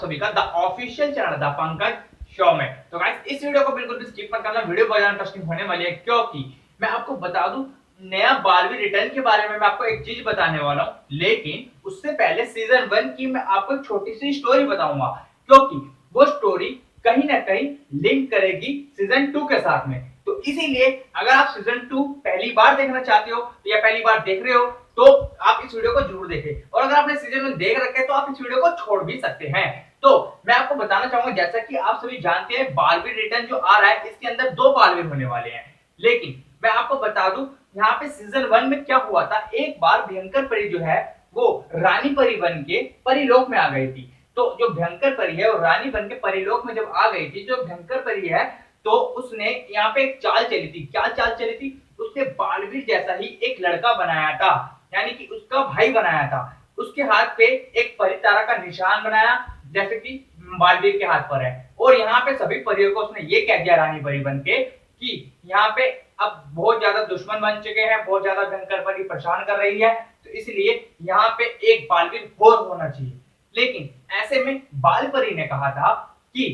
सभी का the official channel the Pankaj show में। तो गाइस इस वीडियो को बिल्कुल भी स्किप मत करना, वीडियो बहुत ज्यादा इंटरेस्टिंग होने वाली है, क्योंकि मैं आपको बता दूं नया 12वीं रिटर्न के बारे में मैं आपको एक चीज बताने वाला हूं। लेकिन उससे पहले सीजन 1 की मैं आपको एक छोटी सी स्टोरी बताऊंगा, क्योंकि वो स्टोरी कहीं ना कहीं लिंक करेगी सीजन 2 के साथ में। तो इसीलिए अगर आप सीजन 2 पहली बार देखना चाहते हो या पहली बार देख रहे हो तो आप इस वीडियो को जरूर देखें, और अगर आपने सीजन 1 देख रखे तो आप इस वीडियो को छोड़ भी सकते हैं। तो मैं आपको बताना चाहूंगा, जैसा कि आप सभी जानते हैं 12वीं रिटर्न जो आ रहा है इसके अंदर 2 12वीं होने वाले हैं। लेकिन मैं आपको बता दूं यहाँ पे सीजन 1 में क्या हुआ था, एक बार भयंकर परी जो है वो रानी परी बन के परिलोक में आ गई थी। तो जो भयंकर परी है वो रानी बन के परिलोक में जब आ गई थी, जो भयंकर परी है तो उसने यहाँ पे एक चाल चली थी। क्या चाल चली थी? उसने बालवीर जैसा ही एक लड़का बनाया था, यानी कि उसका भाई बनाया था। उसके हाथ पे एक परितारा का निशान बनाया जैसे कि बालवीर के हाथ पर है, और यहाँ पे सभी परियों को उसने ये कह दिया रानी परी बन के कि यहाँ पे अब बहुत ज्यादा दुश्मन बन चुके हैं, बहुत ज्यादा भयंकर परी परेशान कर रही है, तो इसलिए यहाँ पे एक बालवीर और होना चाहिए। लेकिन ऐसे में बाल परी ने कहा था कि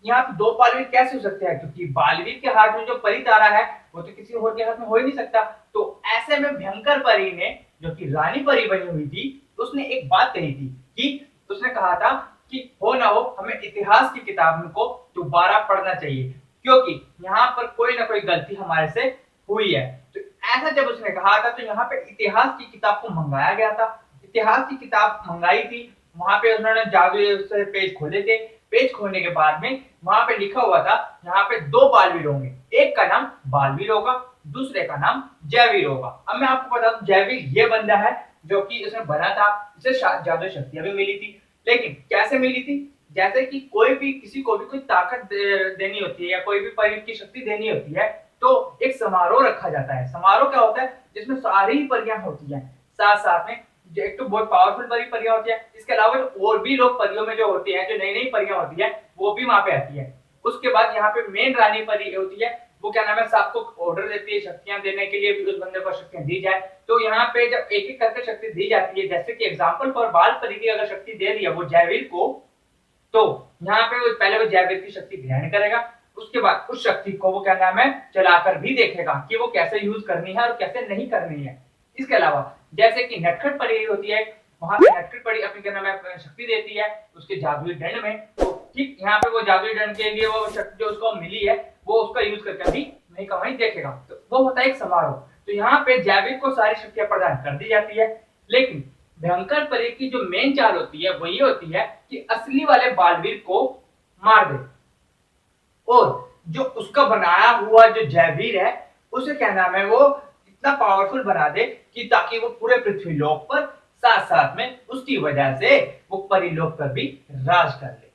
यहाँ पे 2 बालवीर कैसे हो सकते हैं, क्योंकि बालवीर के हाथ में जो परितारा है वो तो किसी और के हाथ में हो ही नहीं सकता। तो ऐसे में भयंकर परी ने, जो कि रानी परी बनी हुई थी, उसने एक बात कही थी कि उसने कहा था कि हो ना हो हमें इतिहास की किताब को दोबारा पढ़ना चाहिए, क्योंकि यहाँ पर कोई ना कोई गलती हमारे से हुई है। तो ऐसा जब उसने कहा था तो यहाँ पे इतिहास की किताब को मंगाया गया था। इतिहास की किताब मंगाई थी, वहां पे उन्होंने जादू से पेज खोले थे। पेज खोलने के बाद में वहां पे लिखा हुआ था यहाँ पे 2 बालवीर होंगे, एक का नाम बालवीर होगा, दूसरे का नाम जयवीर होगा। अब मैं आपको बता दूं जयवीर ये बंदा है जो कि इसने बना था, इसे जादू शक्तियां भी मिली थी। लेकिन कैसे मिली थी? जैसे कि कोई भी किसी को भी कोई ताकत देनी होती है या कोई भी परी की शक्ति देनी होती है तो एक समारोह रखा जाता है। समारोह क्या होता है? जिसमें सारी परियां होती हैं साथ साथ में। एक तो बहुत पावरफुल परियां होती है, इसके अलावा और भी लोग परियों में जो होते हैं, जो नई नई परियां होती है वो भी वहां पे आती है। उसके बाद यहाँ पे मेन रानी परी होती है, वो क्या नाम है सबको ऑर्डर देती है शक्तियां देने के लिए, उस बंदे को शक्तियां दी जाए। तो यहाँ पे जब एक एक करके शक्ति दी जाती है, जैसे कि एग्जाम्पल फॉर बाल परी की अगर शक्ति दे रही है वो जयवीर को, तो यहाँ पे वो पहले वो जयवीर की शक्ति ग्रहण करेगा, उसके बाद उस शक्ति को वो क्या नाम है चलाकर भी देखेगा कि वो कैसे यूज करनी है और कैसे नहीं करनी है। इसके अलावा जैसे कि नटखट परी होती है, वहां पे नटखट परी अपनी क्या नाम है शक्ति देती है उसके जादुई दंड में। तो ठीक यहाँ पे वो जादुई दंड के लिए वो शक्ति जो उसको मिली है वो उसका यूज करके भी नहीं कमाई देखेगा। तो वो होता है एक समारोह। तो यहाँ पे जयवीर को सारी शक्तियां प्रदान कर दी जाती है। लेकिन भयंकर परी की जो मेन चाल होती है वो ये होती है कि असली वाले बालवीर को मार दे, और जो उसका बनाया हुआ जो जयवीर है उसे क्या नाम है वो इतना पावरफुल बना दे कि ताकि वो पूरे पृथ्वी लोक पर साथ साथ में उसकी वजह से वो परिलोक पर भी राज कर ले।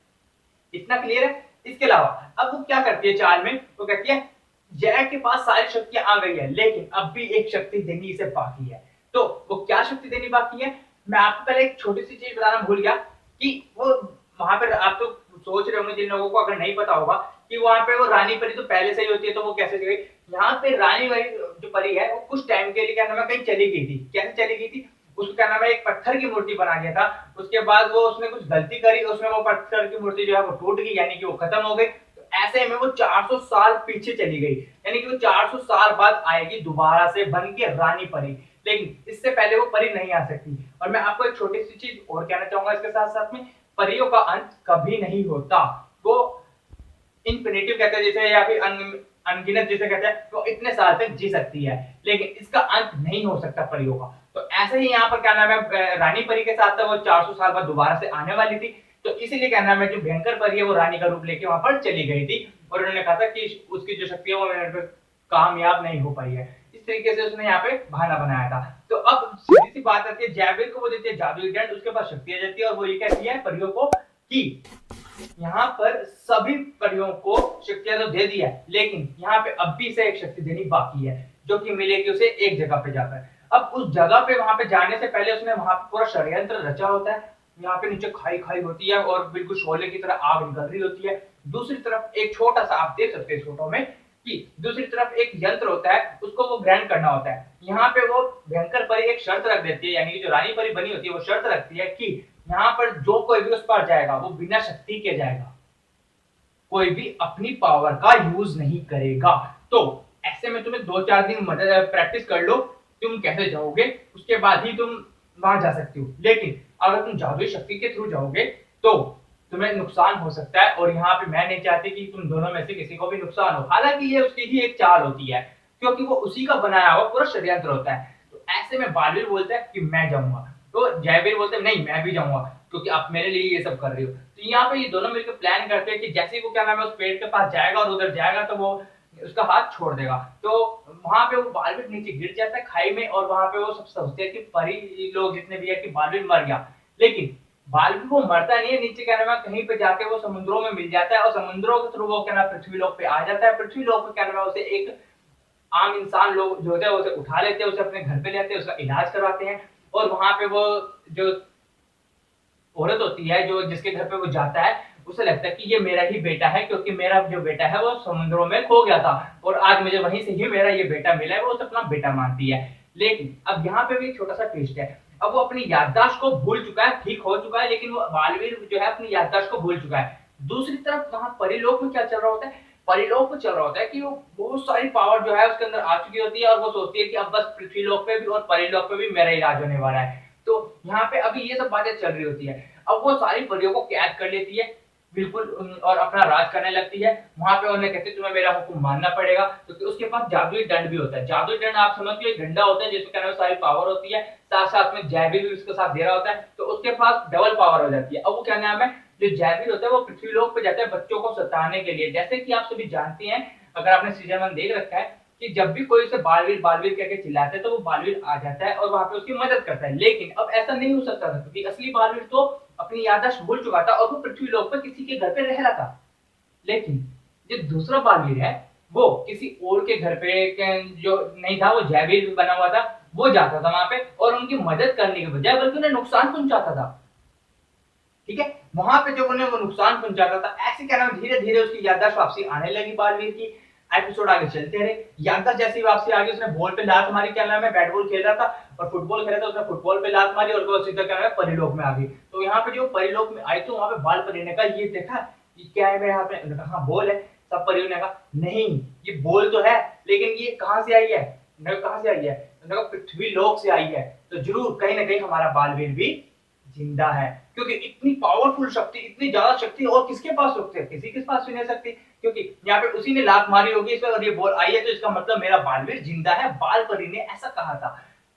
इतना क्लियर है? इसके अलावा अब वो क्या करती है चाल में, वो कहती है जय के पास सारी शक्तियां आ गई है, लेकिन अब भी एक शक्ति देनी इसे बाकी है। तो वो क्या शक्ति देनी बाकी है? मैं आपको पहले एक छोटी सी चीज बताना भूल गया कि वो वहां पर आप तो सोच रहे होंगे जिन लोगों को अगर नहीं पता होगा कि वहां पे वो रानी परी तो पहले से ही होती है, तो वो कैसे गई? यहाँ पे रानी परी जो परी है वो कुछ टाइम के लिए क्या नाम है कहीं चली गई थी। कैसे चली गई थी? उसको क्या नाम है एक पत्थर की मूर्ति बना दिया था, उसके बाद वो उसने कुछ गलती करी, उसमें वो पत्थर की मूर्ति जो है वो टूट गई, यानी कि वो खत्म हो गई। तो ऐसे में वो 400 साल पीछे चली गई, यानी कि वो 400 साल बाद आएगी दोबारा से बन के रानी परी। लेकिन इससे पहले वो परी नहीं आ सकती। और मैं आपको एक छोटी सी चीज और कहना चाहूंगा इसके साथ साथ में, परियों का अंत कभी नहीं होता। वो इन्फिनिटिव कहते हैं जैसे, या फिर अनगिनत जिसे कहते हैं, तो इतने साल तक जी सकती है, लेकिन इसका अंत नहीं हो सकता परियों का। तो ऐसे ही यहाँ पर क्या नाम है रानी परी के साथ वो 400 साल बाद दोबारा से आने वाली थी। तो इसीलिए क्या नाम है जो भयंकर परी है वो रानी का रूप लेके वहां पर चली गई थी, और उन्होंने कहा था कि उसकी जो शक्ति है वो कामयाब नहीं हो पाई है। इस तरीके से उसने यहाँ पे बहाना बनाया था। तो अब सीधी सी बात आती है, जयवीर को वो देती है जादुई दंड, उसके पास शक्तियां देती है, और वो ये कहती है परियों को कि यहाँ पर सभी परियों को शक्तियां तो दे दिया है, लेकिन यहाँ पे अब भी से एक शक्ति देनी बाकी है, जो कि मिलेगी उसे एक जगह पे जाकर। अब उस जगह पे वहां पे जाने से पहले उसने वहां पे पूरा षड्यंत्र रचा होता है। यहाँ पे नीचे खाई खाई होती है और बिल्कुल शोले की तरह आग निकल रही होती है। दूसरी तरफ एक छोटा सा, आप देख सकते हैं फोटो में, कि दूसरी तरफ एक यंत्र होता है, उसको वो ग्रहण करना होता है। यहाँ पे वो भयंकर परी एक शर्त रख देती है, यानी कि जो रानी परी बनी होती है वो शर्त रखती है कि यहाँ पर जो कोई भी उस पर जाएगा वो बिना शक्ति के जाएगा, कोई भी अपनी पावर का यूज नहीं करेगा। तो ऐसे में तुम्हें 2-4 दिन मदद प्रैक्टिस कर लो, तुम कैसे जाओगे उसके बाद ही तुम वहां जा सकती हो। लेकिन अगर तुम जादुई शक्ति के थ्रू जाओगे तो तुम्हें नुकसान हो सकता है, और यहाँ पे मैं नहीं चाहती कि तुम दोनों में से किसी को भी नुकसान हो। हालांकि ये उसकी ही एक चाल होती है, क्योंकि वो उसी का बनाया हुआ पूरा षड्यंत्र होता है। तो ऐसे में बालवीर बोलता है कि मैं जाऊंगा, तो जयवीर बोलते हैं नहीं मैं भी जाऊंगा, क्योंकि आप मेरे लिए ये सब कर रही हो। तो यहाँ पे ये दोनों मिलकर प्लान करते हैं कि जैसे ही वो क्या नाम है उस पेड़ के पास जाएगा और उधर जाएगा तो वो उसका हाथ छोड़ देगा। तो वहां पे वो बालवीर नीचे गिर जाता है खाई में, और वहां पे वो सब सोचते हैं कि परी लोग जितने भी है कि बालवीर मर गया। लेकिन बालवीर वो मरता नहीं है, नीचे क्या नाम है कहीं पे जाके वो समुद्रों में मिल जाता है, और समुद्रों के थ्रू वो क्या नाम पृथ्वी लोक पे आ जाता है। पृथ्वी लोक पे क्या नाम है उसे एक आम इंसान लोग जो होते हैं उसे उठा लेते हैं, उसे अपने घर पे ले आते हैं, उसका इलाज करवाते हैं। और वहां पे वो जो औरत होती है जो जिसके घर पे वो जाता है, उसे लगता है कि ये मेरा ही बेटा है, क्योंकि मेरा जो बेटा है वो समुद्रों में खो गया था और आज मुझे वहीं से ही मेरा ये बेटा मिला है, वो उसे अपना बेटा मानती है। लेकिन अब यहाँ पे भी एक छोटा सा ट्विस्ट है। अब वो अपनी याददाश्त को भूल चुका है, ठीक हो चुका है, लेकिन वो बालवीर जो है अपनी याददाश्त को भूल चुका है। दूसरी तरफ वहां परिलोक में क्या चल रहा होता है, परिलोक में चल रहा होता है कि वो बहुत सारी पावर जो है उसके अंदर आ चुकी होती है, और वो सोचती है कि अब बस पृथ्वी लोक पे भी और परिलोक पे भी मेरा इलाज होने वाला है। तो यहाँ पे अभी ये सब बातें चल रही होती है। अब वो सारी परियों को कैद कर लेती है बिल्कुल, और अपना राज करने लगती है। वहां पे उन्हें कहते तुम्हें मेरा हुक्म मानना पड़ेगा, क्योंकि उसके पास जादुई दंड भी होता है। जादुई दंड आप समझ लो एक डंडा होता है जिसमें क्या नाम है सारी पावर होती है, साथ साथ में जयवीर भी उसके साथ दे रहा होता है, तो उसके पास डबल पावर हो जाती है। अब वो क्या नाम है जो जयवीर होता है वो पृथ्वी लोक पे जाता है बच्चों को सताने के लिए। जैसे कि आप सभी जानते हैं, अगर आपने सीजन 1 देख रखा है, कि जब भी कोई उसे बालवीर बालवीर कहकर चिल्लाता है तो वो बालवीर आ जाता है और वहां पे उसकी मदद करता है। लेकिन अब ऐसा नहीं हो सकता था, क्योंकि असली बालवीर तो अपनी याददाश्त भूल चुका था और वो पृथ्वी लोक पर किसी के घर पे रह रहा था। लेकिन जो दूसरा बालवीर है वो किसी और के घर पे जो नहीं था, वो जयवीर बना हुआ था, वो जाता था वहां पे और उनकी मदद करने के बजाय बल्कि उन्हें नुकसान पहुंचाता था। ठीक है, वहां पे जब उन्हें वो नुकसान पहुंचाता था, ऐसे क्या नाम धीरे धीरे उसकी याददाश्त वापसी आने लगी बालवीर की। एपिसोड आगे चलते रहे, याददाश्त जैसी वापसी आ गई, उसने बॉल पे लात मारी, क्या नाम है बैट बॉल खेल रहा था और फुटबॉल खेल रहा था, उसने फुटबॉल पे लात मारी और वो सीधा क्या नाम है परिलोक में आ गई। तो यहाँ पे जो परिलोक में आई तो वहां पे बाल परी ने कहा ये देखा ये क्या है मेरे हाथ में, उन्होंने कहा हाँ बॉल है। सब परियों ने कहा नहीं ये बॉल तो है, लेकिन ये कहां से आई है, कहां से आई है, उन्होंने कहा पृथ्वी लोक से आई है। तो जरूर कहीं ना कहीं हमारा बालवीर भी जिंदा है, क्योंकि इतनी पावरफुल शक्ति, इतनी ज्यादा शक्ति और किसके पास होती है, किसी के पास भी नहीं सकती, क्योंकि यहाँ पे उसी ने लात मारी होगी इस पर और ये बॉल आई है, तो इसका मतलब मेरा बालवीर जिंदा है, बाल परी ने ऐसा कहा था।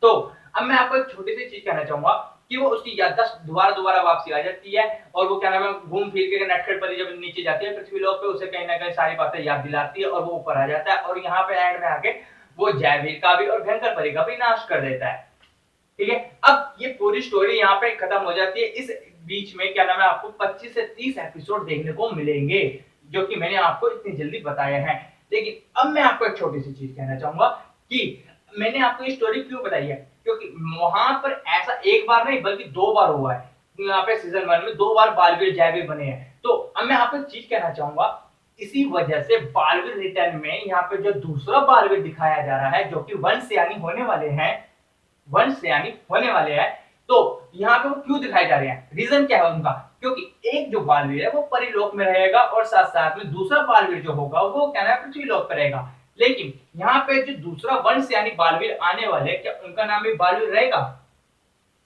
तो अब मैं आपको एक छोटी सी चीज कहना चाहूंगा कि वो उसकी याददाश्त दोबारा दोबारा वापसी आ जाती है, और वो क्या नाम है घूम फिर के नटखट परी जब नीचे जाती है पृथ्वी लोक पे, उसे कहीं ना कहीं सारी बातें याद दिलाती है और वो ऊपर आ जाता है, और यहाँ पे एंड में आके वो जयवीर का भी और भयंकर परी का भी नाश कर देता है। ठीक है, अब ये पूरी स्टोरी यहाँ पे खत्म हो जाती है। इस बीच में क्या नाम है आपको 25 से 30 एपिसोड देखने को मिलेंगे, जो कि मैंने आपको इतनी जल्दी बताया है। लेकिन अब मैं आपको एक छोटी सी चीज कहना चाहूंगा कि मैंने आपको ये स्टोरी क्यों बताई है, क्योंकि वहां पर ऐसा एक बार नहीं बल्कि 2 बार हुआ है। यहाँ पे सीजन 1 में 2 बार बालवीर जयवीर बने हैं। तो अब मैं आपको एक चीज कहना चाहूंगा, इसी वजह से बालवीर रिटर्न में यहाँ पे जो दूसरा बालवीर दिखाया जा रहा है, जो कि वंश यानी होने वाले हैं, वंश यानी होने वाले हैं, तो यहाँ पे वो क्यों दिखाए जा रहे हैं, रीजन क्या है उनका, क्योंकि एक जो बालवीर है वो परिलोक में रहेगा और साथ साथ में दूसरा बालवीर जो होगा वो क्या है पृथ्वी लोक पर रहेगा। लेकिन यहाँ पे जो दूसरा वंश यानी बालवीर आने वाले, क्या उनका नाम भी बालवीर रहेगा?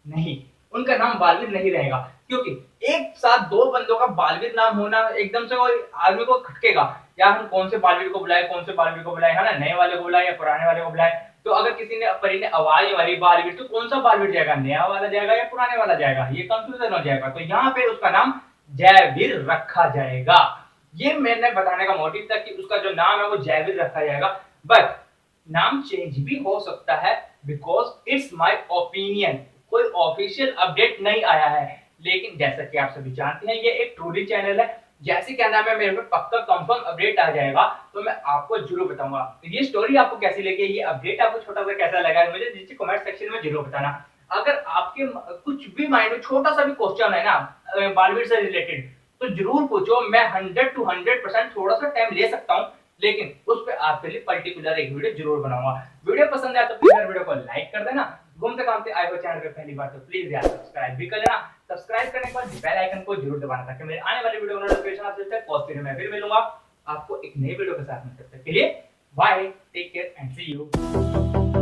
नहीं, उनका नाम बालवीर नहीं रहेगा, क्योंकि एक साथ 2 बंदों का बालवीर नाम होना एकदम से कोई आदमी को खटकेगा, यार हम कौन से बालवीर को बुलाए, कौन से बालवीर को बुलाए, है ना, नए वाले को बुलाए या पुराने वाले को बुलाए। तो अगर किसी ने परी ने आवाज मारी बालवीर, तो कौन सा बालवीर जाएगा, नया वाला जाएगा या पुराने वाला जाएगा, ये कंफ्यूजन हो जाएगा। तो यहाँ पे उसका नाम जयवीर रखा जाएगा। ये मैंने बताने का मोटिव था कि उसका जो नाम है वो जयवीर रखा जाएगा, बट नाम चेंज भी हो सकता है, बिकॉज इट्स माई ओपिनियन, कोई ऑफिशियल अपडेट नहीं आया है। लेकिन जैसा कि आप सभी जानते हैं ये एक ट्रूली चैनल है, जैसे क्या नाम है मेरे पे पक्का कंफर्म अपडेट आ जाएगा तो मैं आपको जरूर बताऊंगा। ये स्टोरी आपको कैसी लगी, ये अपडेट आपको छोटा सा कैसा लगा, मुझे नीचे कमेंट सेक्शन में जरूर बताना। अगर आपके कुछ भी माइंड में छोटा सा भी क्वेश्चन है ना बालवीर से रिलेटेड, तो जरूर पूछो, मैं 100 to 100% थोड़ा सा टाइम ले सकता हूँ, लेकिन उस पर आपके लिए पर्टिकुलर एक वीडियो जरूर बनाऊंगा। वीडियो पसंद आया तो प्लीज वीडियो को लाइक कर देना, घूमते घामते आए हो चैनल पे पहली बार तो प्लीज यार सब्सक्राइब भी कर लेना। सब्सक्राइब करने के बाद बेल आइकन को जरूर दबाना ताकि मेरे आने वाली वीडियो का नोटिफिकेशन आपसे तक पहुंचती रहे। मैं फिर मिलूंगा आपको एक नई वीडियो के साथ में, तब तक के लिए bye, take care and see you.